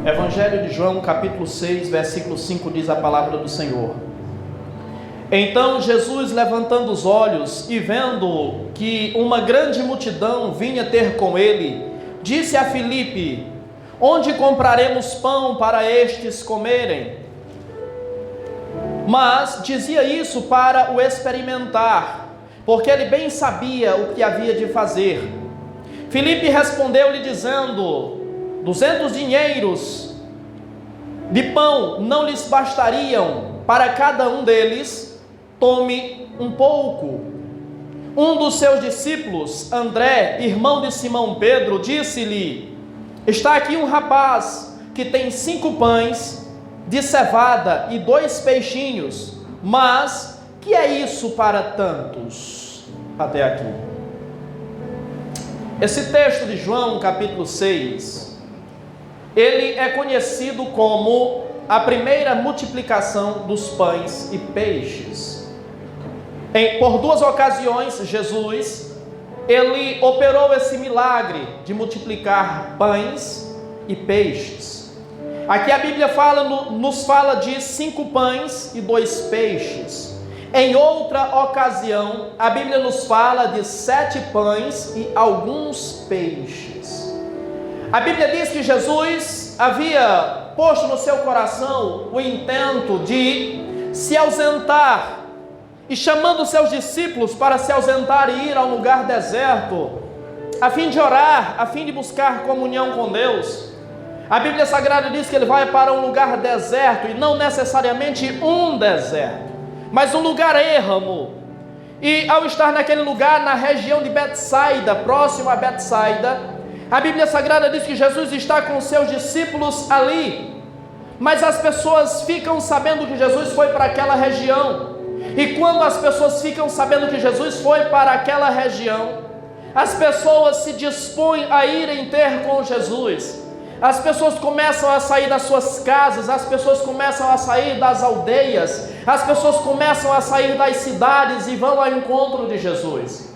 Evangelho de João, capítulo 6, versículo 5, diz a palavra do Senhor. Então Jesus, levantando os olhos e vendo que uma grande multidão vinha ter com ele, disse a Filipe: onde compraremos pão para estes comerem? Mas dizia isso para o experimentar, porque ele bem sabia o que havia de fazer. Filipe respondeu-lhe dizendo: 200 dinheiros de pão não lhes bastariam para cada um deles, tome um pouco. Um dos seus discípulos, André, irmão de Simão Pedro, disse-lhe: está aqui um rapaz que tem 5 pães de cevada e 2 peixinhos, mas que é isso para tantos? Até aqui. Esse texto de João, capítulo 6, ele é conhecido como a primeira multiplicação dos pães e peixes. Por 2 ocasiões, Jesus, ele operou esse milagre de multiplicar pães e peixes. Aqui a Bíblia nos fala de 5 pães e 2 peixes. Em outra ocasião, a Bíblia nos fala de 7 pães e alguns peixes. A Bíblia diz que Jesus havia posto no seu coração o intento de se ausentar, e chamando seus discípulos para se ausentar e ir a um lugar deserto, a fim de orar, a fim de buscar comunhão com Deus. A Bíblia Sagrada diz que ele vai para um lugar deserto, e não necessariamente um deserto, mas um lugar ermo. E ao estar naquele lugar, na região de Betsaida, próximo a Betsaida, a Bíblia Sagrada diz que Jesus está com seus discípulos ali, mas as pessoas ficam sabendo que Jesus foi para aquela região. E quando as pessoas ficam sabendo que Jesus foi para aquela região, as pessoas se dispõem a irem ter com Jesus. As pessoas começam a sair das suas casas, as pessoas começam a sair das aldeias, as pessoas começam a sair das cidades e vão ao encontro de Jesus.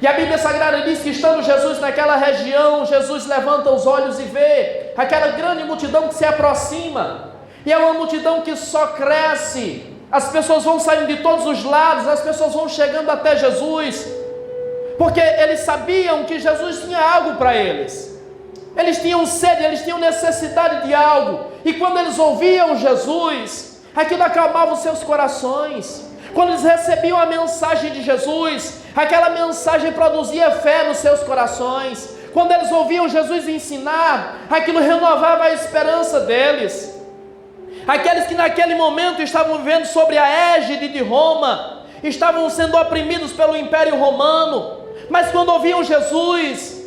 E a Bíblia Sagrada diz que, estando Jesus naquela região, Jesus levanta os olhos e vê aquela grande multidão que se aproxima, e é uma multidão que só cresce. As pessoas vão saindo de todos os lados, as pessoas vão chegando até Jesus, porque eles sabiam que Jesus tinha algo para eles. Eles tinham sede, eles tinham necessidade de algo, e quando eles ouviam Jesus, aquilo acalmava os seus corações. Quando eles recebiam a mensagem de Jesus, aquela mensagem produzia fé nos seus corações. Quando eles ouviam Jesus ensinar, aquilo renovava a esperança deles. Aqueles que naquele momento estavam vivendo sobre a égide de Roma, estavam sendo oprimidos pelo Império Romano, mas quando ouviam Jesus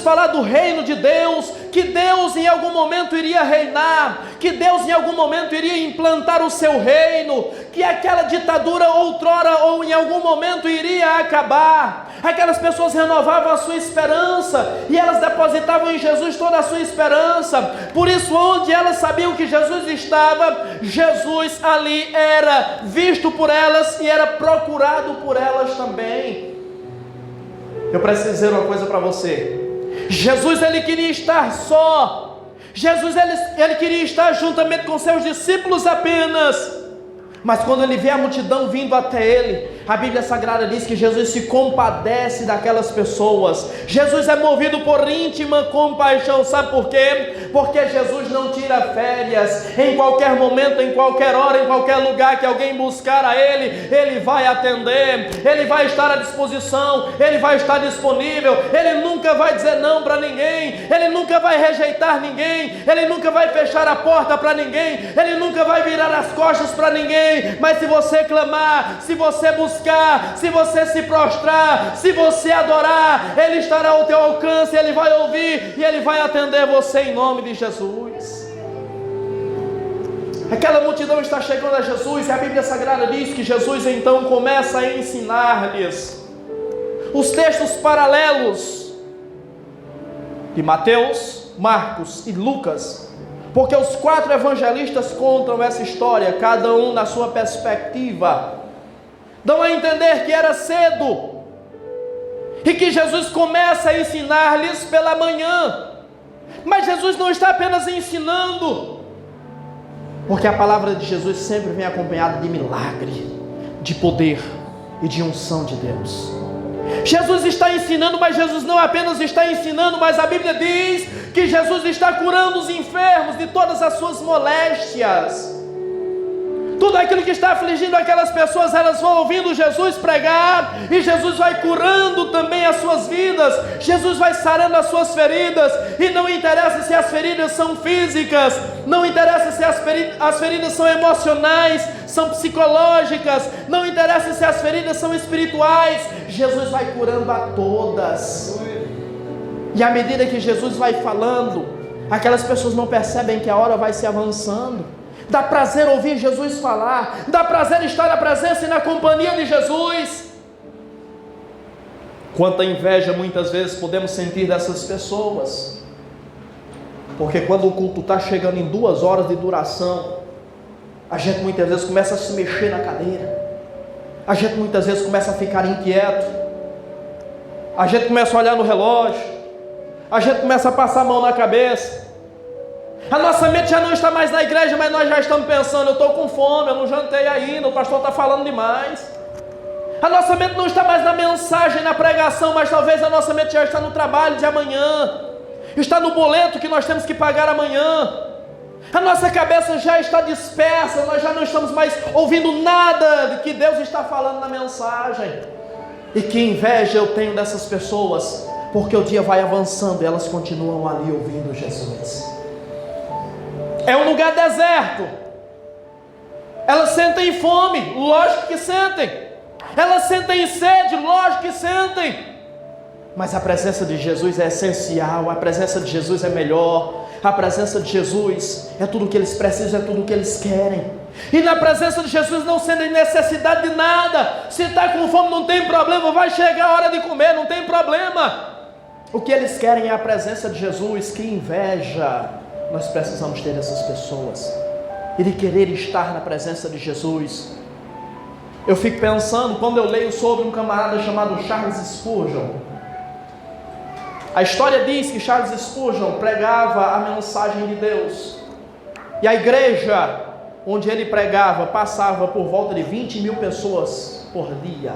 falar do reino de Deus, que Deus em algum momento iria reinar, que Deus em algum momento iria implantar o seu reino, que aquela ditadura outrora ou em algum momento iria acabar, aquelas pessoas renovavam a sua esperança, e elas depositavam em Jesus toda a sua esperança. Por isso, onde elas sabiam que Jesus estava, Jesus ali era visto por elas e era procurado por elas também. Eu preciso dizer uma coisa para você: Jesus, ele queria estar só. Jesus, ele queria estar juntamente com seus discípulos apenas. Mas quando ele vê a multidão vindo até ele, a Bíblia Sagrada diz que Jesus se compadece daquelas pessoas. Jesus é movido por íntima compaixão. Sabe por quê? Porque Jesus não tira férias. Em qualquer momento, em qualquer hora, em qualquer lugar que alguém buscar a ele, ele vai atender, ele vai estar à disposição, ele vai estar disponível. Ele nunca vai dizer não para ninguém, ele nunca vai rejeitar ninguém, ele nunca vai fechar a porta para ninguém, ele nunca vai virar as costas para ninguém. Mas se você clamar, se você buscar, se você se prostrar, se você adorar, ele estará ao teu alcance, ele vai ouvir e ele vai atender você em nome de Jesus. Aquela multidão está chegando a Jesus, e a Bíblia Sagrada diz que Jesus então começa a ensinar-lhes os textos paralelos de Mateus, Marcos e Lucas, porque os 4 evangelistas contam essa história, cada um na sua perspectiva. Dão a entender que era cedo, e que Jesus começa a ensinar-lhes pela manhã. Mas Jesus não está apenas ensinando, porque a palavra de Jesus sempre vem acompanhada de milagre, de poder e de unção de Deus. Jesus está ensinando, mas Jesus não apenas está ensinando, mas a Bíblia diz que Jesus está curando os enfermos de todas as suas moléstias. Tudo aquilo que está afligindo aquelas pessoas, elas vão ouvindo Jesus pregar, e Jesus vai curando também as suas vidas, Jesus vai sarando as suas feridas, e não interessa se as feridas são físicas, não interessa se as feridas são emocionais, são psicológicas, não interessa se as feridas são espirituais, Jesus vai curando a todas. E à medida que Jesus vai falando, aquelas pessoas não percebem que a hora vai se avançando. Dá prazer ouvir Jesus falar, dá prazer estar na presença e na companhia de Jesus. Quanta inveja muitas vezes podemos sentir dessas pessoas, porque quando o culto está chegando em 2 horas de duração, a gente muitas vezes começa a se mexer na cadeira, a gente muitas vezes começa a ficar inquieto, a gente começa a olhar no relógio, a gente começa a passar a mão na cabeça. A nossa mente já não está mais na igreja, mas nós já estamos pensando: eu estou com fome, eu não jantei ainda, o pastor está falando demais. A nossa mente não está mais na mensagem, na pregação, mas talvez a nossa mente já está no trabalho de amanhã, está no boleto que nós temos que pagar amanhã. A nossa cabeça já está dispersa, nós já não estamos mais ouvindo nada de que Deus está falando na mensagem. E que inveja eu tenho dessas pessoas, porque o dia vai avançando e elas continuam ali ouvindo Jesus. É um lugar deserto, elas sentem fome, lógico que sentem, elas sentem sede, lógico que sentem, mas a presença de Jesus é essencial, a presença de Jesus é melhor, a presença de Jesus é tudo o que eles precisam, é tudo o que eles querem, e na presença de Jesus não sentem necessidade de nada. Se está com fome não tem problema, vai chegar a hora de comer, não tem problema. O que eles querem é a presença de Jesus. Que inveja nós precisamos ter dessas pessoas, e de querer estar na presença de Jesus. Eu fico pensando, quando eu leio sobre um camarada chamado Charles Spurgeon. A história diz que Charles Spurgeon pregava a mensagem de Deus, e a igreja onde ele pregava passava por volta de 20.000 pessoas por dia.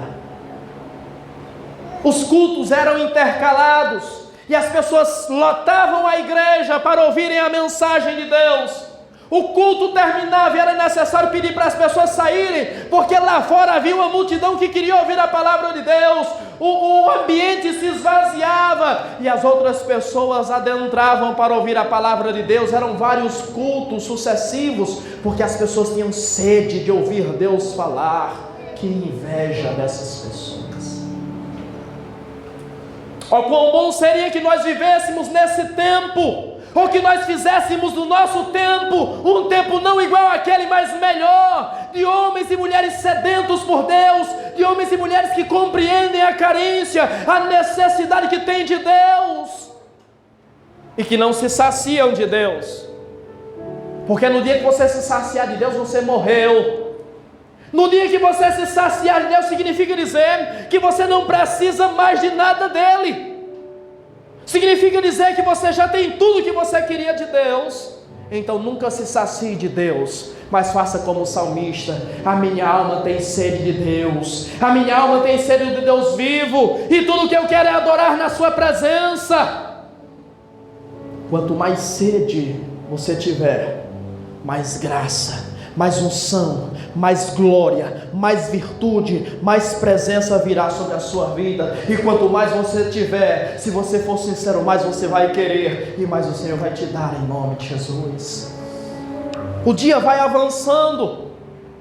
Os cultos eram intercalados, e as pessoas lotavam a igreja para ouvirem a mensagem de Deus. O culto terminava e era necessário pedir para as pessoas saírem, porque lá fora havia uma multidão que queria ouvir a palavra de Deus. O ambiente se esvaziava e as outras pessoas adentravam para ouvir a palavra de Deus. Eram vários cultos sucessivos, porque as pessoas tinham sede de ouvir Deus falar. Que inveja dessas pessoas. Oh, quão bom seria que nós vivêssemos nesse tempo, ou que nós fizéssemos do nosso tempo um tempo não igual àquele, mas melhor, de homens e mulheres sedentos por Deus, de homens e mulheres que compreendem a carência, a necessidade que tem de Deus, e que não se saciam de Deus, porque no dia que você se saciar de Deus, você morreu. No dia que você se saciar de Deus, significa dizer que você não precisa mais de nada dele. Significa dizer que você já tem tudo que você queria de Deus. Então nunca se sacie de Deus, mas faça como o salmista: a minha alma tem sede de Deus, a minha alma tem sede de Deus vivo, e tudo que eu quero é adorar na sua presença. Quanto mais sede você tiver, mais graça, mais unção, mais glória, mais virtude, mais presença virá sobre a sua vida. E quanto mais você tiver, se você for sincero, mais você vai querer, e mais o Senhor vai te dar, em nome de Jesus. O dia vai avançando,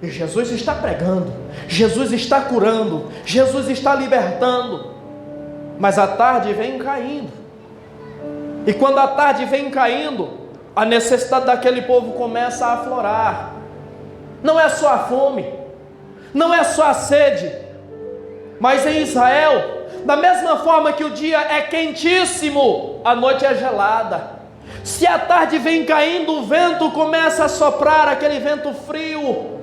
e Jesus está pregando, Jesus está curando, Jesus está libertando, mas a tarde vem caindo, e quando a tarde vem caindo, a necessidade daquele povo começa a aflorar. Não é só a fome, não é só a sede, mas em Israel, da mesma forma que o dia é quentíssimo, a noite é gelada. Se a tarde vem caindo, o vento começa a soprar, aquele vento frio.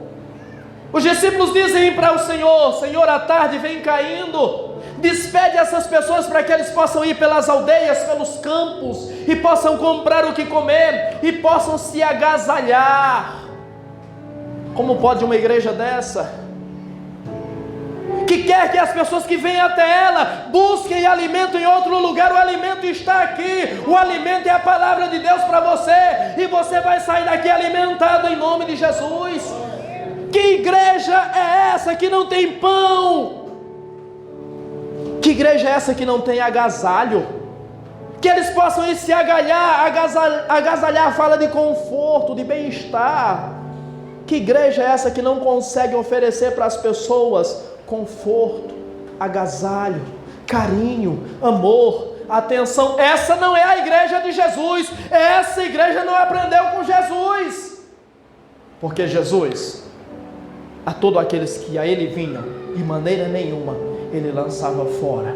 Os discípulos dizem para o Senhor: Senhor, a tarde vem caindo, Despede essas pessoas para que eles possam ir pelas aldeias, pelos campos, e possam comprar o que comer, e possam se agasalhar. Como pode uma igreja dessa, que quer que as pessoas que vêm até ela busquem alimento em outro lugar? O alimento está aqui, o alimento é a palavra de Deus para você, e você vai sair daqui alimentado em nome de Jesus. Que igreja é essa que não tem pão? Que igreja é essa que não tem agasalho? Que eles possam ir se agasalhar fala de conforto, de bem-estar. Que igreja é essa que não consegue oferecer para as pessoas conforto, agasalho, carinho, amor, atenção? Essa não é a igreja de Jesus. Essa igreja não aprendeu com Jesus. Porque Jesus, a todos aqueles que a ele vinham, de maneira nenhuma ele lançava fora.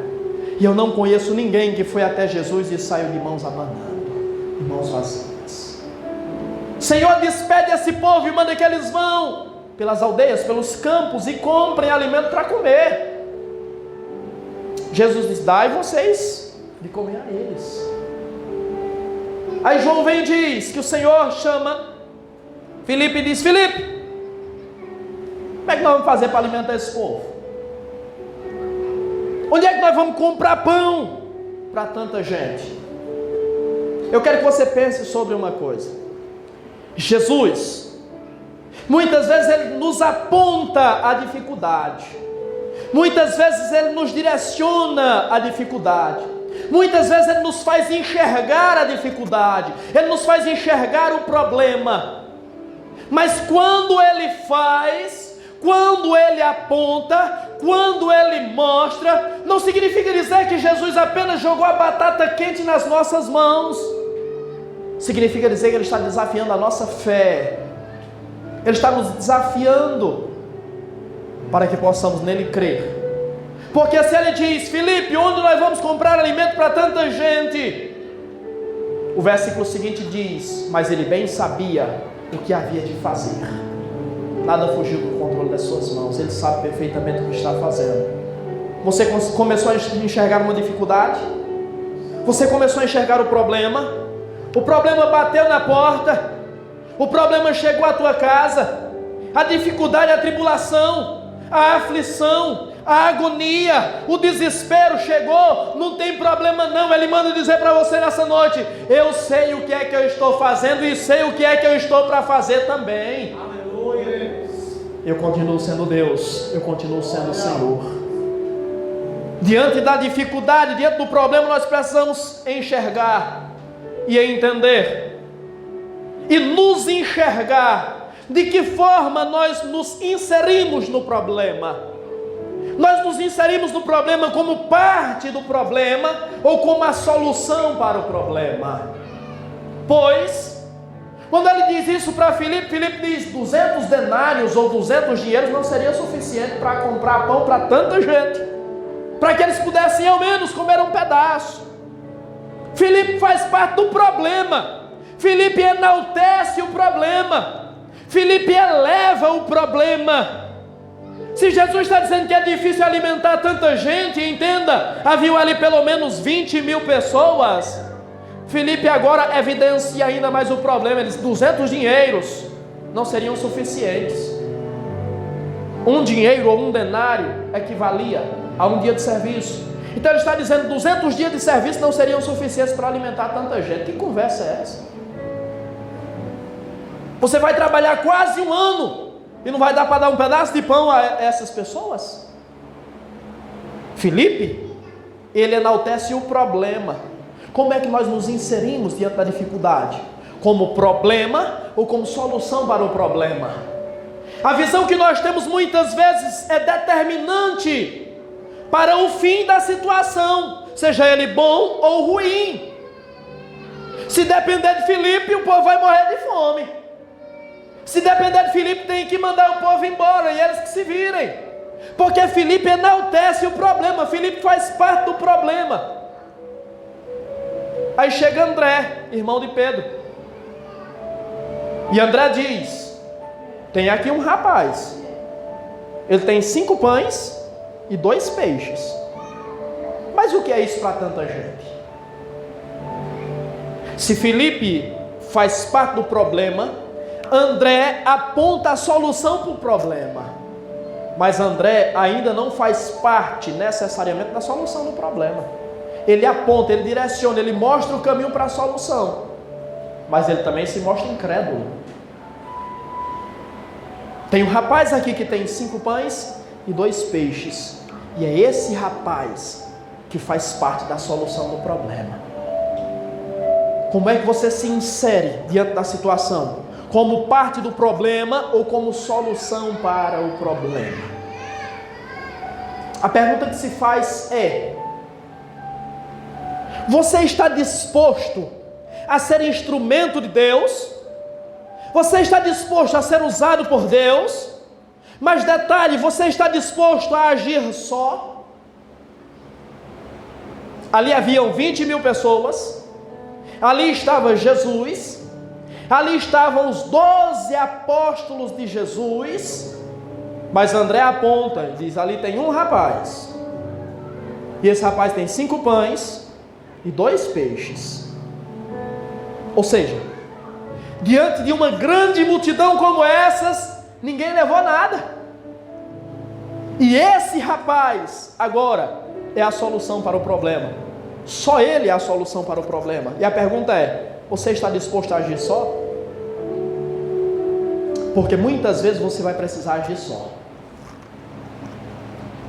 E eu não conheço ninguém que foi até Jesus e saiu de mãos abanando, de mãos vazias. Senhor, despede esse povo e manda que eles vão pelas aldeias, pelos campos, e comprem alimento para comer. Jesus diz: dai vocês de comer a eles. Aí João vem e diz que o Senhor chama Filipe e diz: Filipe, como é que nós vamos fazer para alimentar esse povo? Onde é que nós vamos comprar pão para tanta gente? Eu quero que você pense sobre uma coisa. Jesus, muitas vezes ele nos aponta a dificuldade, muitas vezes ele nos direciona a dificuldade, muitas vezes ele nos faz enxergar a dificuldade, ele nos faz enxergar o problema. Mas quando ele faz, quando ele aponta, quando ele mostra, não significa dizer que Jesus apenas jogou a batata quente nas nossas mãos. Significa dizer que ele está desafiando a nossa fé. Ele está nos desafiando para que possamos nele crer. Porque se ele diz: Filipe, onde nós vamos comprar alimento para tanta gente? O versículo seguinte diz: mas ele bem sabia o que havia de fazer. Nada fugiu do controle das suas mãos. Ele sabe perfeitamente o que está fazendo. Você começou a enxergar uma dificuldade? Você começou a enxergar o problema? O problema bateu na porta, o problema chegou à tua casa, a dificuldade, a tribulação, a aflição, a agonia, o desespero chegou. Não tem problema não. Ele manda dizer para você nessa noite: eu sei o que é que eu estou fazendo e sei o que é que eu estou para fazer também. Aleluia. Eu continuo sendo Deus, eu continuo sendo o Senhor. Diante da dificuldade, diante do problema, nós precisamos enxergar e entender, e nos enxergar de que forma nós nos inserimos no problema. Nós nos inserimos no problema como parte do problema ou como a solução para o problema. Pois, quando ele diz isso para Filipe, Filipe diz: 200 denários ou 200 dinheiros não seria suficiente para comprar pão para tanta gente, para que eles pudessem ao menos comer um pedaço. Filipe faz parte do problema. Filipe enaltece o problema. Filipe eleva o problema. Se Jesus está dizendo que é difícil alimentar tanta gente, entenda, havia ali pelo menos 20 mil pessoas. Filipe agora evidencia ainda mais o problema. Eles: 200 dinheiros não seriam suficientes. Um dinheiro ou um denário equivalia a um dia de serviço. Então ele está dizendo: 200 dias de serviço não seriam suficientes para alimentar tanta gente. Que conversa é essa? Você vai trabalhar quase um ano e não vai dar para dar um pedaço de pão a essas pessoas? Filipe, ele enaltece o problema. Como é que nós nos inserimos diante da dificuldade? Como problema ou como solução para o problema? A visão que nós temos muitas vezes é determinante para o fim da situação, seja ele bom ou ruim. Se depender de Filipe, o povo vai morrer de fome. Se depender de Filipe, tem que mandar o povo embora e eles que se virem, porque Filipe enaltece o problema. Filipe faz parte do problema. Aí chega André, irmão de Pedro, e André diz: tem aqui um rapaz, ele tem 5 pães e 2 peixes. Mas o que é isso para tanta gente? Se Filipe faz parte do problema, André aponta a solução para o problema. Mas André ainda não faz parte necessariamente da solução do problema. Ele aponta, ele direciona, ele mostra o caminho para a solução. Mas ele também se mostra incrédulo. Tem um rapaz aqui que tem 5 pães e 2 peixes. E é esse rapaz que faz parte da solução do problema. Como é que você se insere diante da situação? Como parte do problema ou como solução para o problema? A pergunta que se faz é: você está disposto a ser instrumento de Deus? Você está disposto a ser usado por Deus? Mas detalhe, você está disposto a agir só? Ali haviam 20.000 pessoas. Ali estava Jesus, ali estavam os 12 apóstolos de Jesus, mas André aponta, diz, ali tem um rapaz, e esse rapaz tem 5 pães e 2 peixes, ou seja, diante de uma grande multidão como essas, ninguém levou nada, e esse rapaz, agora, é a solução para o problema. Só ele é a solução para o problema. E a pergunta é: você está disposto a agir só? Porque muitas vezes você vai precisar agir só.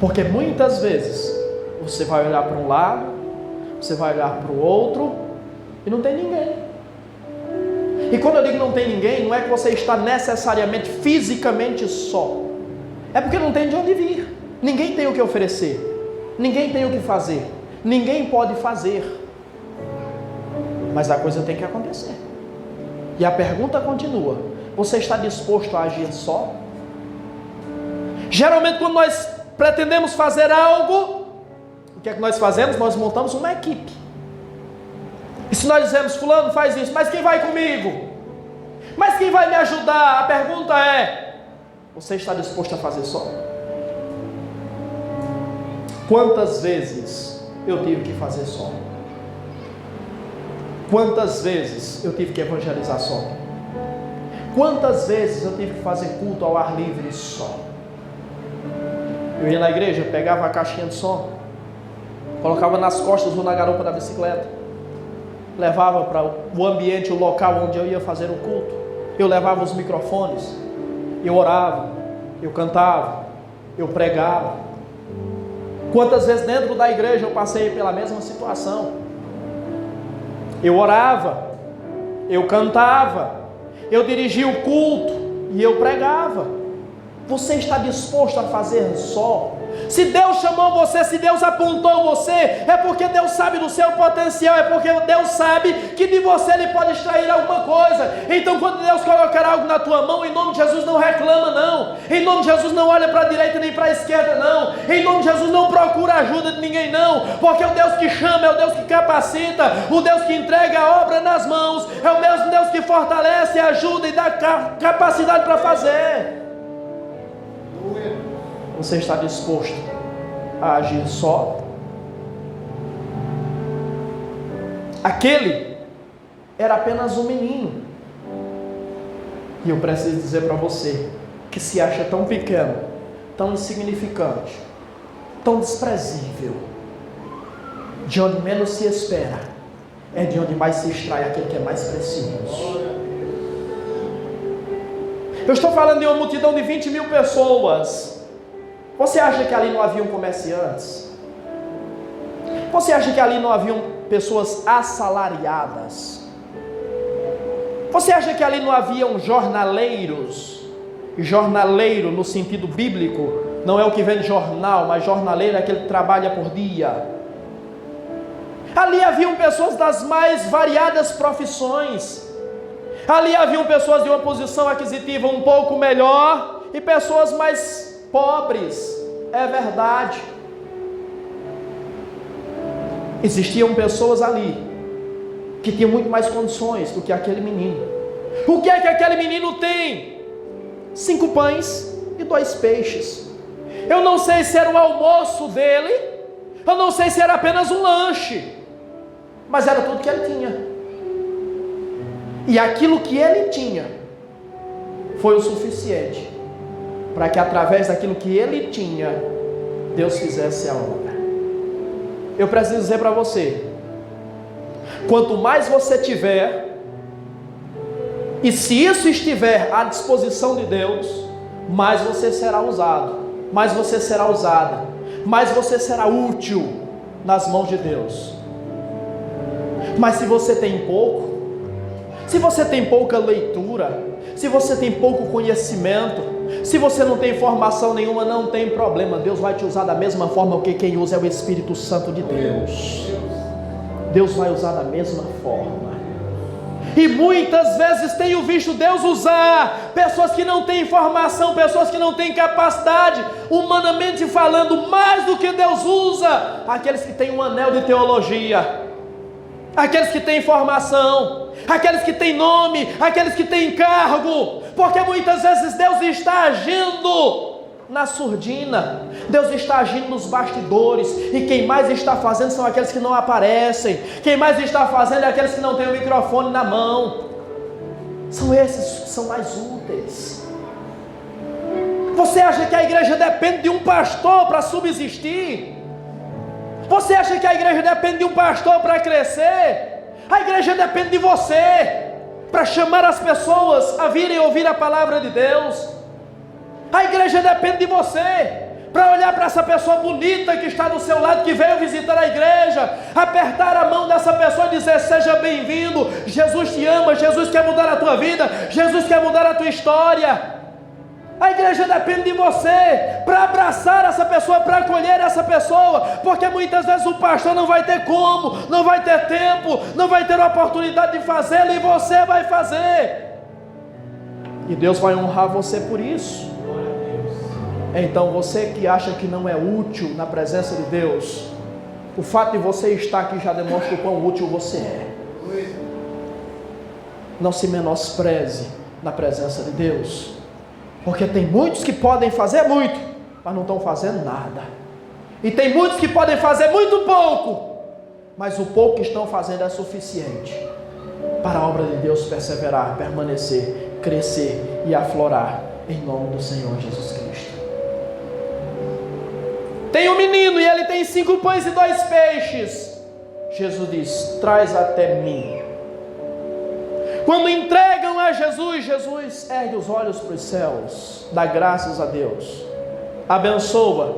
Porque muitas vezes você vai olhar para um lado, você vai olhar para o outro e não tem ninguém. E quando eu digo não tem ninguém, não é que você está necessariamente fisicamente só. É porque não tem de onde vir. Ninguém tem o que oferecer. Ninguém tem o que fazer. Ninguém pode fazer, mas a coisa tem que acontecer. E a pergunta continua: você está disposto a agir só? Geralmente quando nós pretendemos fazer algo, o que é que nós fazemos? Nós montamos uma equipe. E se nós dizemos, fulano faz isso, mas quem vai comigo? Mas quem vai me ajudar? A pergunta é: você está disposto a fazer só? Quantas vezes eu tive que fazer só? Quantas vezes eu tive que evangelizar só? Quantas vezes eu tive que fazer culto ao ar livre só? Eu ia na igreja, pegava a caixinha de som, colocava nas costas ou na garupa da bicicleta, levava para o ambiente, o local onde eu ia fazer o culto. Eu levava os microfones, eu orava, eu cantava, eu pregava. Quantas vezes dentro da igreja eu passei pela mesma situação? Eu orava, eu cantava, eu dirigia o culto e eu pregava. Você está disposto a fazer só? Se Deus chamou você, se Deus apontou você, é porque Deus sabe do seu potencial, é porque Deus sabe que de você Ele pode extrair alguma coisa. Então quando Deus colocar algo na tua mão, em nome de Jesus não reclama não, em nome de Jesus não olha para a direita nem para a esquerda não, em nome de Jesus não procura ajuda de ninguém não, porque o Deus que chama é o Deus que capacita, o Deus que entrega a obra nas mãos, é o mesmo Deus que fortalece, ajuda e dá capacidade para fazer. Você está disposto a agir só? Aquele era apenas um menino. E eu preciso dizer para você que se acha tão pequeno, tão insignificante, tão desprezível, de onde menos se espera, é de onde mais se extrai aquele que é mais precioso. Eu estou falando de uma multidão de 20.000 pessoas. Você acha que ali não haviam comerciantes? Você acha que ali não haviam pessoas assalariadas? Você acha que ali não haviam jornaleiros? Jornaleiro no sentido bíblico não é o que vende jornal, mas jornaleiro é aquele que trabalha por dia. Ali haviam pessoas das mais variadas profissões. Ali haviam pessoas de uma posição aquisitiva um pouco melhor e pessoas mais pobres, é verdade. Existiam pessoas ali que tinham muito mais condições do que aquele menino. O que é que aquele menino tem? 5 pães e 2 peixes. Eu não sei se era o almoço dele, Eu não sei se era apenas um lanche, mas era tudo que ele tinha. E aquilo que ele tinha foi o suficiente para que através daquilo que ele tinha, Deus fizesse a obra. Eu preciso dizer para você, quanto mais você tiver, e se isso estiver à disposição de Deus, mais você será usado, mais você será usada, mais você será útil nas mãos de Deus. Mas se você tem pouco, se você tem pouca leitura, se você tem pouco conhecimento, se você não tem formação nenhuma, não tem problema, Deus vai te usar da mesma forma, porque quem usa é o Espírito Santo de Deus. Deus vai usar da mesma forma. E muitas vezes tenho visto Deus usar pessoas que não têm formação, pessoas que não têm capacidade, humanamente falando, mais do que Deus usa aqueles que têm um anel de teologia, aqueles que têm formação, aqueles que têm nome, aqueles que têm cargo, porque muitas vezes Deus está agindo na surdina, Deus está agindo nos bastidores, e quem mais está fazendo são aqueles que não aparecem, quem mais está fazendo é aqueles que não têm o microfone na mão, são esses que são mais úteis. Você acha que a igreja depende de um pastor para subsistir? Você acha que a igreja depende de um pastor para crescer? A igreja depende de você, para chamar as pessoas a virem ouvir a palavra de Deus. A igreja depende de você, para olhar para essa pessoa bonita que está do seu lado, que veio visitar a igreja, apertar a mão dessa pessoa e dizer: seja bem-vindo, Jesus te ama, Jesus quer mudar a tua vida, Jesus quer mudar a tua história. A igreja depende de você, para abraçar essa pessoa, para acolher essa pessoa, porque muitas vezes o pastor não vai ter como, não vai ter tempo, não vai ter oportunidade de fazê-lo, e você vai fazer, e Deus vai honrar você por isso. Então você que acha que não é útil na presença de Deus, o fato de você estar aqui já demonstra o quão útil você é. Não se menospreze na presença de Deus, porque tem muitos que podem fazer muito, mas não estão fazendo nada, e tem muitos que podem fazer muito pouco, mas o pouco que estão fazendo é suficiente para a obra de Deus perseverar, permanecer, crescer e aflorar, em nome do Senhor Jesus Cristo. Tem um menino e ele tem 5 pães e 2 peixes. Jesus diz: traz até mim. Quando entregam a Jesus, Jesus ergue os olhos para os céus, dá graças a Deus, abençoa,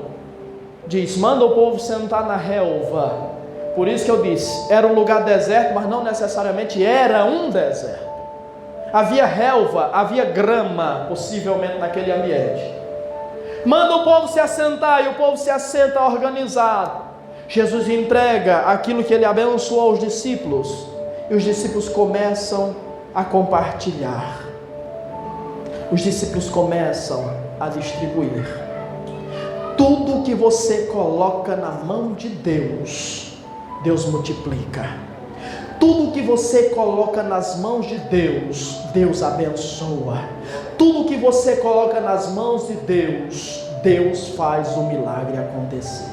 diz: manda o povo sentar na relva. Por isso que eu disse, era um lugar deserto, mas não necessariamente era um deserto. Havia relva, havia grama, possivelmente naquele ambiente. Manda o povo se assentar, e o povo se assenta organizado. Jesus entrega aquilo que ele abençoou aos discípulos, e os discípulos começam a compartilhar. Os discípulos começam a distribuir. Tudo que você coloca na mão de Deus, Deus multiplica. Tudo que você coloca nas mãos de Deus, Deus abençoa. Tudo que você coloca nas mãos de Deus, Deus faz o milagre acontecer.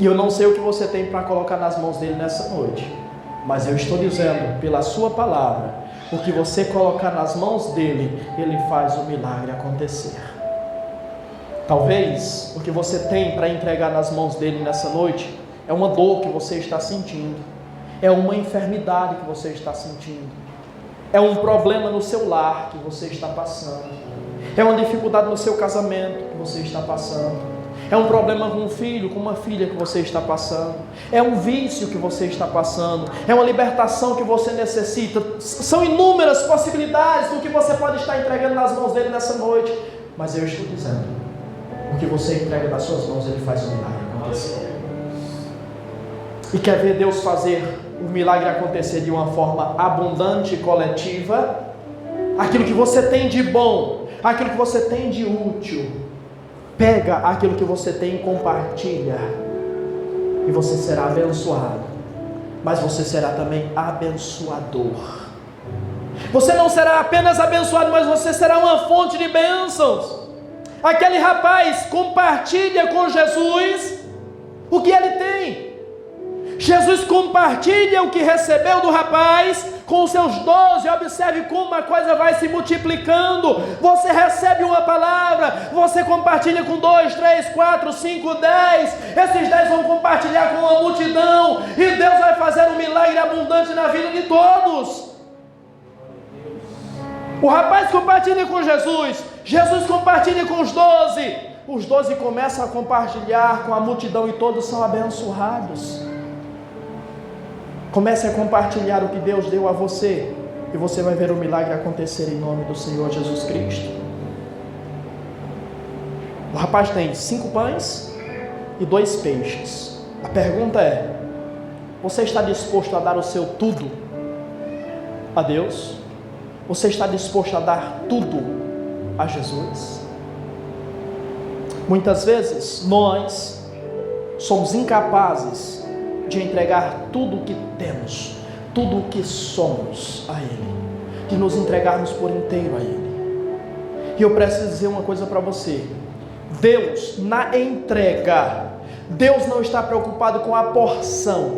E eu não sei o que você tem para colocar nas mãos dele nessa noite, mas eu estou dizendo, pela sua palavra, o que você colocar nas mãos dele, ele faz o milagre acontecer. Talvez o que você tem para entregar nas mãos dele nessa noite é uma dor que você está sentindo, é uma enfermidade que você está sentindo, é um problema no seu lar que você está passando, é uma dificuldade no seu casamento que você está passando, é um problema com um filho, com uma filha que você está passando, é um vício que você está passando, é uma libertação que você necessita. São inúmeras possibilidades do que você pode estar entregando nas mãos dele nessa noite, mas eu estou dizendo, o que você entrega nas suas mãos, ele faz o milagre acontecer. E quer ver Deus fazer o milagre acontecer de uma forma abundante e coletiva? Aquilo que você tem de bom, aquilo que você tem de útil, pega aquilo que você tem e compartilha, e você será abençoado, mas você será também abençoador. Você não será apenas abençoado, mas você será uma fonte de bênçãos. Aquele rapaz compartilha com Jesus o que ele tem. Jesus compartilha o que recebeu do rapaz com os seus 12, observe como a coisa vai se multiplicando. Você recebe uma palavra, você compartilha com 2, 3, 4, 5, 10, esses 10 vão compartilhar com a multidão, e Deus vai fazer um milagre abundante na vida de todos. O rapaz compartilha com Jesus, Jesus compartilha com os 12 começam a compartilhar com a multidão e todos são abençoados. Comece a compartilhar o que Deus deu a você, e você vai ver o milagre acontecer em nome do Senhor Jesus Cristo. O rapaz tem 5 pães e 2 peixes. A pergunta é: você está disposto a dar o seu tudo a Deus? Você está disposto a dar tudo a Jesus? Muitas vezes nós somos incapazes de entregar tudo o que temos, tudo o que somos a Ele, de nos entregarmos por inteiro a Ele. E eu preciso dizer uma coisa para você: Deus, na entrega, Deus não está preocupado com a porção,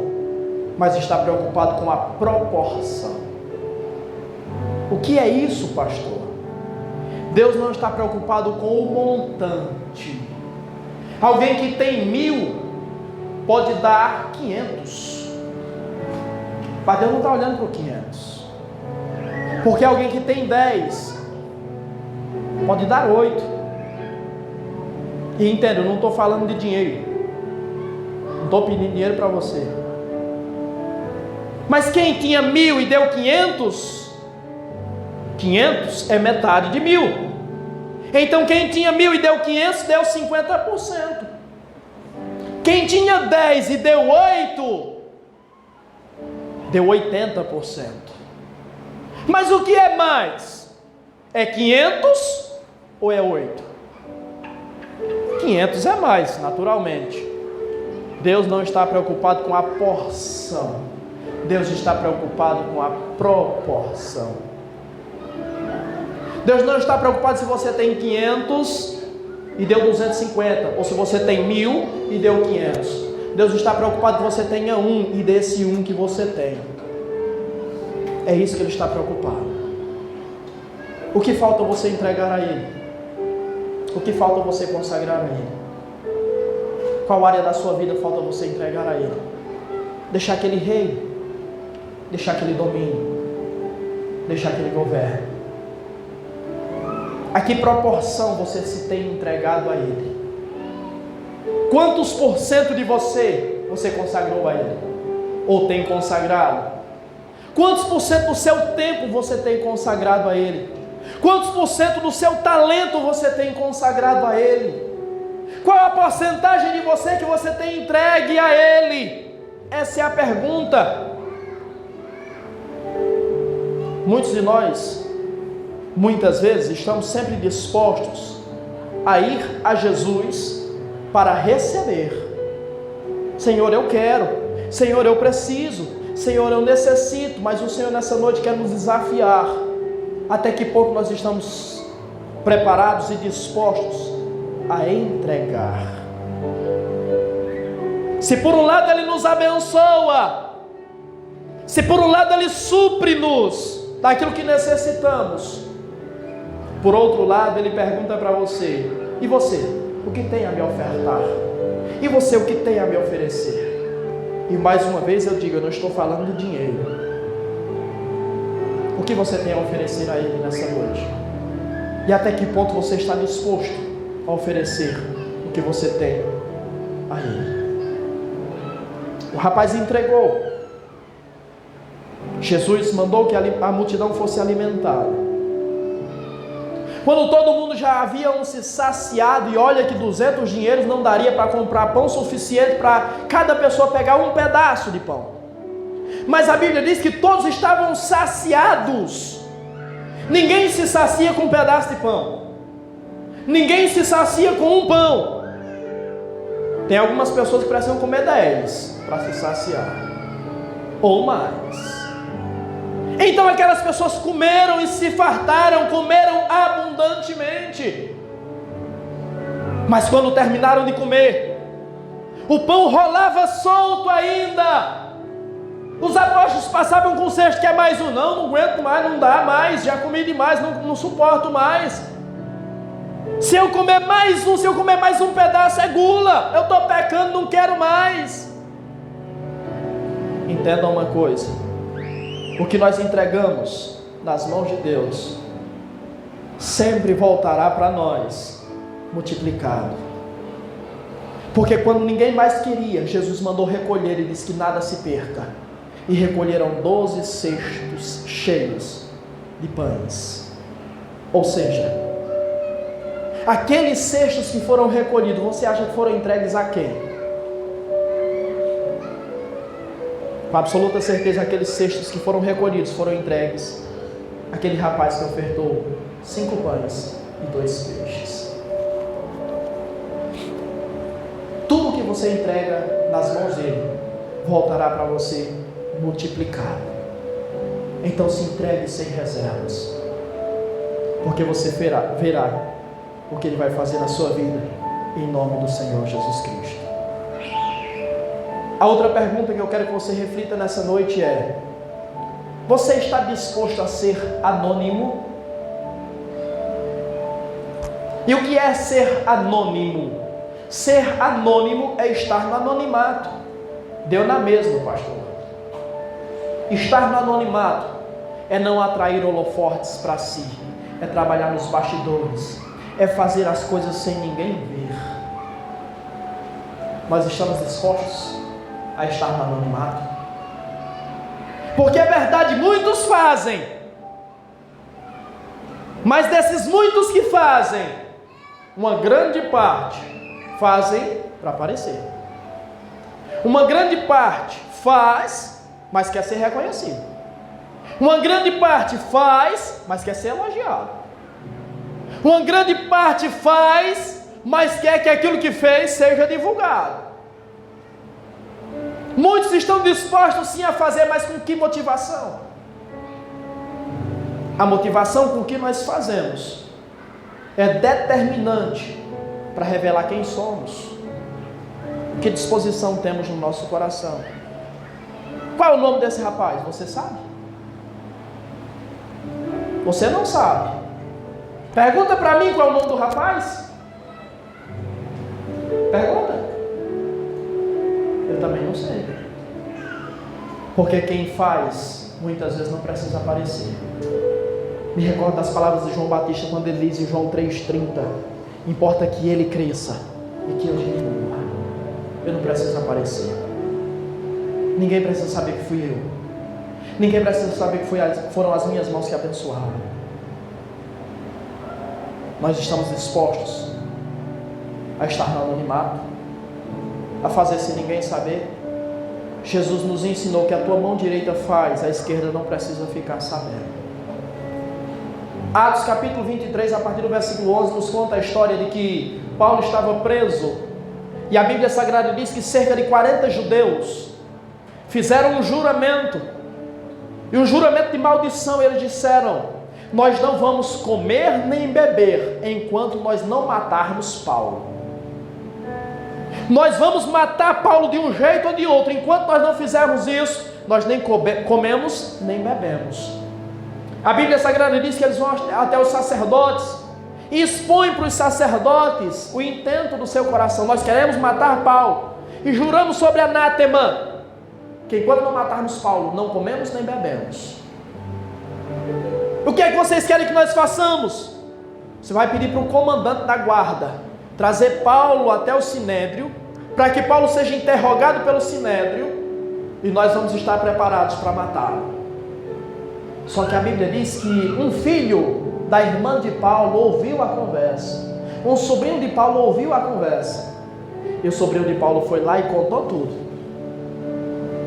mas está preocupado com a proporção. O que é isso, pastor? Deus não está preocupado com o montante. Alguém que tem 1000 pode dar 500, mas Deus não está olhando para o 500, porque alguém que tem 10 pode dar 8. E entenda, eu não estou falando de dinheiro, não estou pedindo dinheiro para você, mas quem tinha 1000 e deu 500, 500 é metade de 1000. Então quem tinha 1000 e deu 500 deu 50%. Quem tinha 10 e deu 8, deu 80%. Mas o que é mais? É 500 ou é 8? 500 é mais, naturalmente. Deus não está preocupado com a porção, Deus está preocupado com a proporção. Deus não está preocupado se você tem 500 e deu 250, ou se você tem 1000 e deu 500. Deus está preocupado que você tenha 1 e desse 1 que você tem. É isso que Ele está preocupado. O que falta você entregar a Ele? O que falta você consagrar a Ele? Qual área da sua vida falta você entregar a Ele? Deixar que Ele reine, deixar que Ele domine, deixar que Ele governe. A que proporção você se tem entregado a Ele? Quantos por cento de você consagrou a Ele? Ou tem consagrado? Quantos por cento do seu tempo você tem consagrado a Ele? Quantos por cento do seu talento você tem consagrado a Ele? Qual a porcentagem de você que você tem entregue a Ele? Essa é a pergunta. Muitos de nós, muitas vezes, estamos sempre dispostos a ir a Jesus para receber. Senhor, eu quero. Senhor, eu preciso. Senhor, eu necessito. Mas o Senhor nessa noite quer nos desafiar. Até que ponto nós estamos preparados e dispostos a entregar? Se por um lado Ele nos abençoa, se por um lado Ele supre-nos daquilo que necessitamos, por outro lado Ele pergunta para você: e você, o que tem a me ofertar? E você, o que tem a me oferecer? E mais uma vez eu digo, eu não estou falando de dinheiro. O que você tem a oferecer a Ele nessa noite? E até que ponto você está disposto a oferecer o que você tem a Ele? O rapaz entregou. Jesus mandou que a multidão fosse alimentada. Quando todo mundo já havia se saciado, e olha que 200 dinheiros não daria para comprar pão suficiente para cada pessoa pegar um pedaço de pão. Mas a Bíblia diz que todos estavam saciados. Ninguém se sacia com um pedaço de pão. Ninguém se sacia com um pão. Tem algumas pessoas que precisam comer 10 para se saciar, ou mais. Então aquelas pessoas comeram e se fartaram, comeram abundantemente. Mas quando terminaram de comer, O pão rolava solto ainda. Os apóstolos passavam com o cesto, quer mais um? Não aguento mais, não dá mais, já comi demais, não suporto mais. Se eu comer mais um pedaço é gula, eu estou pecando, não quero mais. Entendam uma coisa, o que nós entregamos nas mãos de Deus, sempre voltará para nós, multiplicado. Porque quando ninguém mais queria, Jesus mandou recolher e disse que nada se perca. E recolheram 12 cestos cheios de pães. Ou seja, aqueles cestos que foram recolhidos, você acha que foram entregues a quem? Com absoluta certeza, aqueles cestos que foram recolhidos foram entregues àquele rapaz que ofertou 5 pães e 2 peixes. Tudo que você entrega nas mãos dele voltará para você multiplicado. Então se entregue sem reservas, porque você verá o que ele vai fazer na sua vida, em nome do Senhor Jesus Cristo. A outra pergunta que eu quero que você reflita nessa noite é: você está disposto a ser anônimo? E o que é ser anônimo? Ser anônimo é estar no anonimato. Deu na mesma, pastor. Estar no anonimato é não atrair holofortes para si, é trabalhar nos bastidores, é fazer as coisas sem ninguém ver. Nós estamos dispostos a estar no anonimato? Porque é verdade, muitos fazem, mas desses muitos que fazem, uma grande parte fazem para aparecer. Uma grande parte faz, mas quer ser reconhecido. Uma grande parte faz, mas quer ser elogiado. Uma grande parte faz, mas quer que aquilo que fez seja divulgado. Muitos estão dispostos sim a fazer, mas com que motivação? A motivação com que nós fazemos é determinante para revelar quem somos, que disposição temos no nosso coração. Qual é o nome desse rapaz? Você sabe? Você não sabe. Pergunta para mim qual é o nome do rapaz. Pergunta. Eu também não sei. Porque quem faz, muitas vezes não precisa aparecer. Me recordo das palavras de João Batista, quando ele diz em João 3,30: importa que ele cresça e que eu diminua. Eu não preciso aparecer. Ninguém precisa saber que fui eu. Ninguém precisa saber que foram as minhas mãos que abençoaram. Nós estamos dispostos a estar no anonimato, a fazer sem ninguém saber. Jesus nos ensinou que a tua mão direita faz, a esquerda não precisa ficar sabendo. Atos capítulo 23, a partir do versículo 11, nos conta a história de que Paulo estava preso, e a Bíblia Sagrada diz que cerca de 40 judeus fizeram um juramento, e um juramento de maldição. Eles disseram: nós não vamos comer nem beber enquanto nós não matarmos Paulo. Nós vamos matar Paulo de um jeito ou de outro. Enquanto nós não fizermos isso, nós nem comemos nem bebemos. A Bíblia Sagrada diz que eles vão até os sacerdotes e expõem para os sacerdotes o intento do seu coração: nós queremos matar Paulo, e juramos sobre anátema que enquanto não matarmos Paulo, não comemos nem bebemos. O que é que vocês querem que nós façamos? Você vai pedir para o comandante da guarda trazer Paulo até o sinédrio, para que Paulo seja interrogado pelo sinédrio, e nós vamos estar preparados para matá-lo. Só que a Bíblia diz que um filho da irmã de Paulo ouviu a conversa, um sobrinho de Paulo ouviu a conversa, e o sobrinho de Paulo foi lá e contou tudo.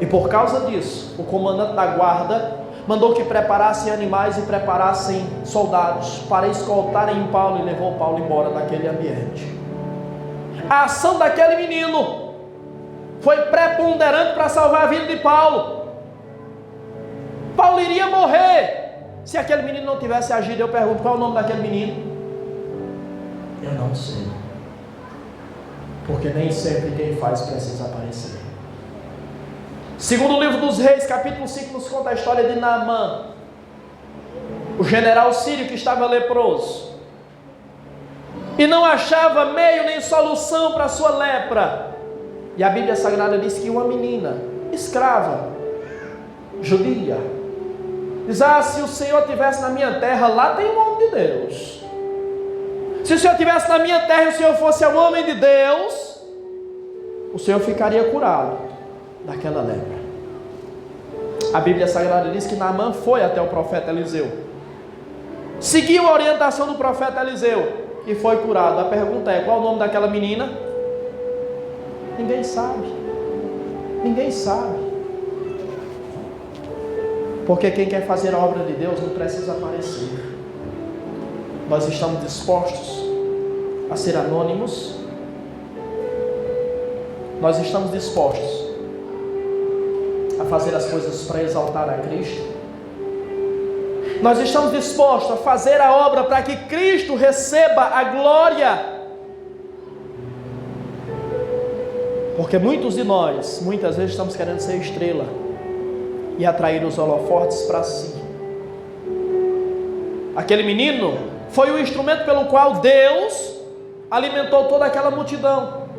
E por causa disso, o comandante da guarda mandou que preparassem animais e preparassem soldados para escoltarem Paulo, e levou Paulo embora daquele ambiente. A ação daquele menino foi preponderante para salvar a vida de Paulo. Paulo iria morrer se aquele menino não tivesse agido. Eu pergunto: qual é o nome daquele menino? Eu não sei. Porque nem sempre quem faz precisa aparecer. Segundo o livro dos Reis, capítulo 5, nos conta a história de Naamã, o general sírio que estava leproso, e não achava meio nem solução para a sua lepra. E a Bíblia Sagrada diz que uma menina, escrava, judia, diz: se o Senhor estivesse na minha terra, lá tem um homem de Deus. Se o Senhor estivesse na minha terra e o Senhor fosse um homem de Deus, o Senhor ficaria curado daquela lepra. A Bíblia Sagrada diz que Naamã foi até o profeta Eliseu, seguiu a orientação do profeta Eliseu e foi curado. A pergunta é: qual o nome daquela menina? Ninguém sabe. Ninguém sabe. Porque quem quer fazer a obra de Deus não precisa aparecer. Nós estamos dispostos a ser anônimos. Nós estamos dispostos a fazer as coisas para exaltar a Cristo. Nós estamos dispostos a fazer a obra para que Cristo receba a glória. Porque muitos de nós, muitas vezes, estamos querendo ser estrela e atrair os holofotes para si. Aquele menino foi o instrumento pelo qual Deus alimentou toda aquela multidão.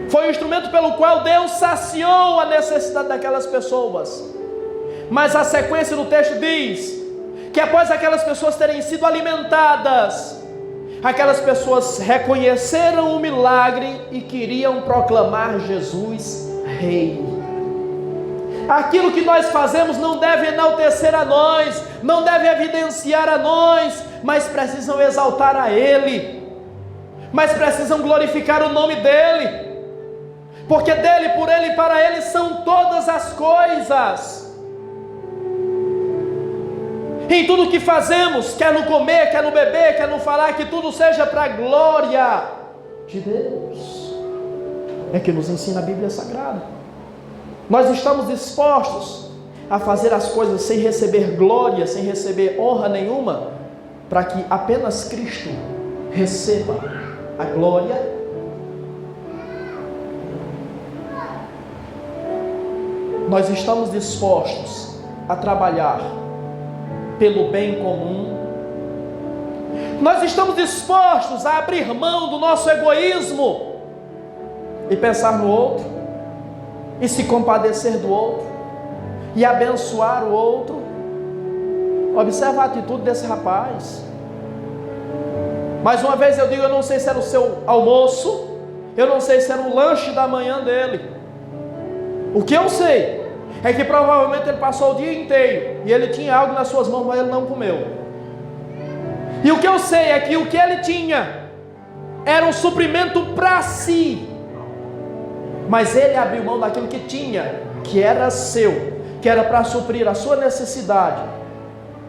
Foi o instrumento pelo qual Deus saciou a necessidade daquelas pessoas. Mas a sequência do texto diz que após aquelas pessoas terem sido alimentadas, aquelas pessoas reconheceram o milagre e queriam proclamar Jesus Rei. Aquilo que nós fazemos não deve enaltecer a nós, não deve evidenciar a nós, mas precisam exaltar a Ele, mas precisam glorificar o nome dEle, porque dEle, por Ele e para Ele são todas as coisas. Em tudo que fazemos, quer no comer, quer no beber, quer no falar, que tudo seja para a glória de Deus. É que nos ensina a Bíblia Sagrada. Nós estamos dispostos a fazer as coisas sem receber glória, sem receber honra nenhuma, para que apenas Cristo receba a glória. Nós estamos dispostos a trabalhar pelo bem comum. Nós estamos dispostos a abrir mão do nosso egoísmo e pensar no outro, e se compadecer do outro, e abençoar o outro. Observa a atitude desse rapaz. Mais uma vez eu digo, eu não sei se era o seu almoço, eu não sei se era o lanche da manhã dele. O que eu sei é que provavelmente ele passou o dia inteiro e ele tinha algo nas suas mãos, mas ele não comeu. E o que eu sei é que o que ele tinha era um suprimento para si, mas ele abriu mão daquilo que tinha, que era seu, que era para suprir a sua necessidade,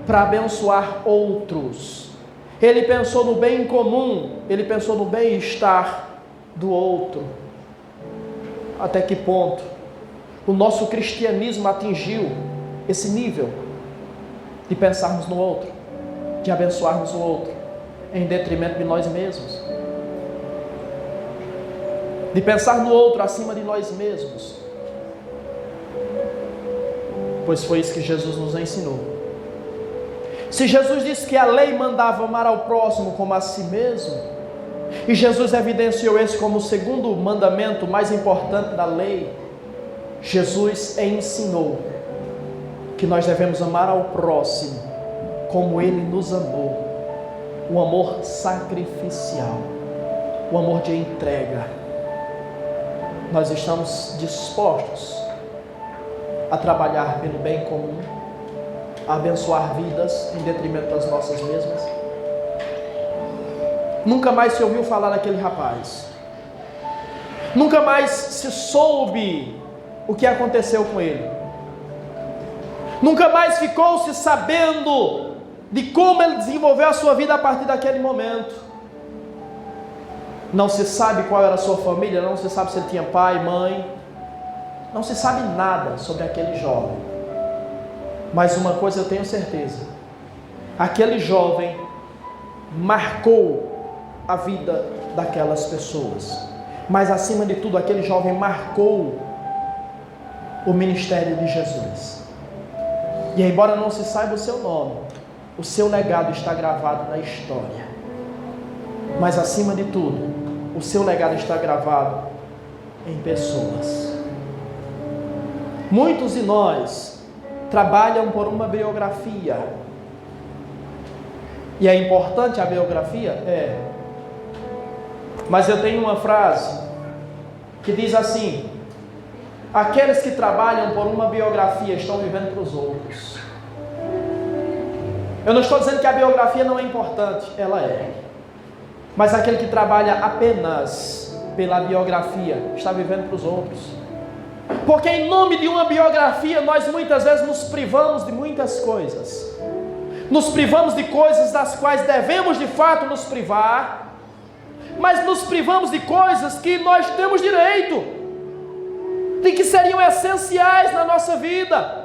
para abençoar outros. Ele pensou no bem comum, ele pensou no bem-estar do outro. Até que ponto o nosso cristianismo atingiu esse nível de pensarmos no outro, de abençoarmos o outro, em detrimento de nós mesmos, de pensar no outro acima de nós mesmos? Pois foi isso que Jesus nos ensinou. Se Jesus disse que a lei mandava amar ao próximo como a si mesmo, e Jesus evidenciou esse como o segundo mandamento mais importante da lei, Jesus ensinou que nós devemos amar ao próximo como Ele nos amou, um amor sacrificial, um amor de entrega. Nós estamos dispostos a trabalhar pelo bem comum, a abençoar vidas em detrimento das nossas mesmas? Nunca mais se ouviu falar daquele rapaz, nunca mais se soube o que aconteceu com ele, nunca mais ficou-se sabendo de como ele desenvolveu a sua vida a partir daquele momento. Não se sabe qual era a sua família, não se sabe se ele tinha pai, mãe, não se sabe nada sobre aquele jovem. Mas uma coisa eu tenho certeza: aquele jovem marcou a vida daquelas pessoas. Mas acima de tudo, aquele jovem marcou o ministério de Jesus. E embora não se saiba o seu nome, o seu legado está gravado na história. Mas acima de tudo, o seu legado está gravado em pessoas. Muitos de nós trabalham por uma biografia. E é importante a biografia? É. Mas eu tenho uma frase que diz assim: aqueles que trabalham por uma biografia estão vivendo para os outros. Eu não estou dizendo que a biografia não é importante, ela é. Mas aquele que trabalha apenas pela biografia está vivendo para os outros. Porque em nome de uma biografia nós muitas vezes nos privamos de muitas coisas. Nos privamos de coisas das quais devemos de fato nos privar, mas nos privamos de coisas que nós temos direito, de que seriam essenciais na nossa vida,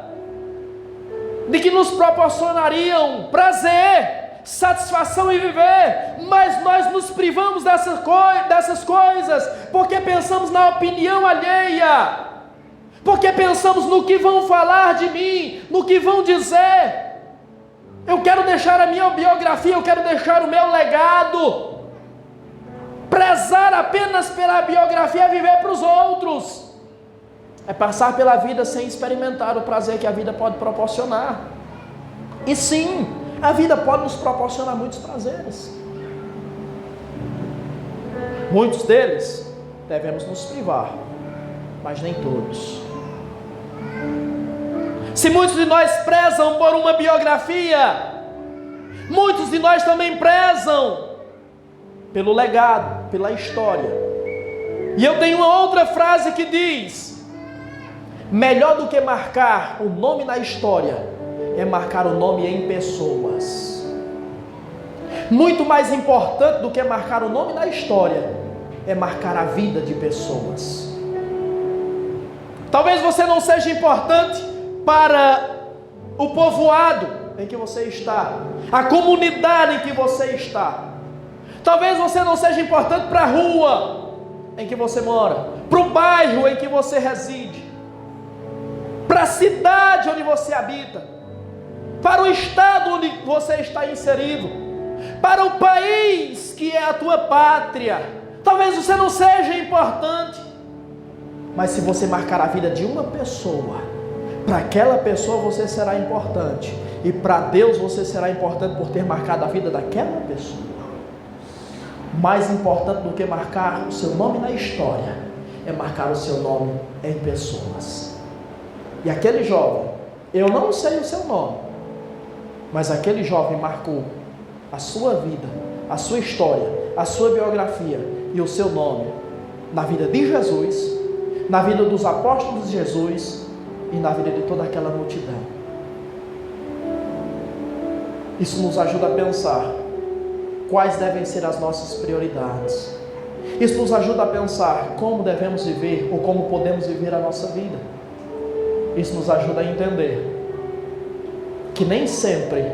de que nos proporcionariam prazer, satisfação em viver, mas nós nos privamos dessas coisas, porque pensamos na opinião alheia, porque pensamos no que vão falar de mim, no que vão dizer. Eu quero deixar a minha biografia, eu quero deixar o meu legado. Prezar apenas pela biografia é viver para os outros, é passar pela vida sem experimentar o prazer que a vida pode proporcionar. E sim, a vida pode nos proporcionar muitos prazeres. Muitos deles devemos nos privar, mas nem todos. Se muitos de nós prezam por uma biografia, muitos de nós também prezam pelo legado, pela história. E eu tenho uma outra frase que diz: melhor do que marcar o nome na história é marcar o nome em pessoas. Muito mais importante do que marcar o nome na história é marcar a vida de pessoas. Talvez você não seja importante para o povoado em que você está, a comunidade em que você está. Talvez você não seja importante para a rua em que você mora, para o bairro em que você reside, para a cidade onde você habita, para o estado onde você está inserido, para o país que é a tua pátria. Talvez você não seja importante, mas se você marcar a vida de uma pessoa, para aquela pessoa você será importante, e para Deus você será importante por ter marcado a vida daquela pessoa. Mais importante do que marcar o seu nome na história é marcar o seu nome em pessoas. E aquele jovem, eu não sei o seu nome, mas aquele jovem marcou a sua vida, a sua história, a sua biografia e o seu nome na vida de Jesus, na vida dos apóstolos de Jesus e na vida de toda aquela multidão. Isso nos ajuda a pensar quais devem ser as nossas prioridades. Isso nos ajuda a pensar como devemos viver ou como podemos viver a nossa vida. Isso nos ajuda a entender que nem sempre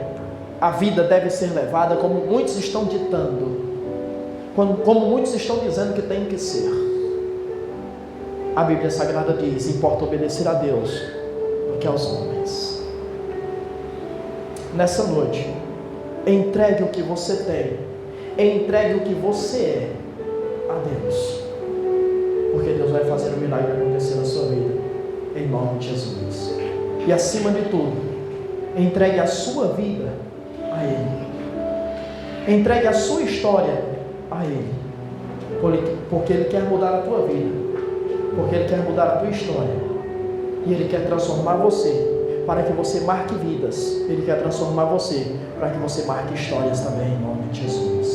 a vida deve ser levada como muitos estão ditando, como muitos estão dizendo que tem que ser. A Bíblia Sagrada diz: importa obedecer a Deus do que aos homens. Nessa noite, entregue o que você tem, entregue o que você é a Deus, porque Deus vai fazer um milagre acontecer na sua vida, em nome de Jesus. E acima de tudo, entregue a sua vida a Ele, entregue a sua história a Ele, porque Ele quer mudar a tua vida, porque Ele quer mudar a tua história, e Ele quer transformar você para que você marque vidas. Ele quer transformar você para que você marque histórias também, em nome de Jesus.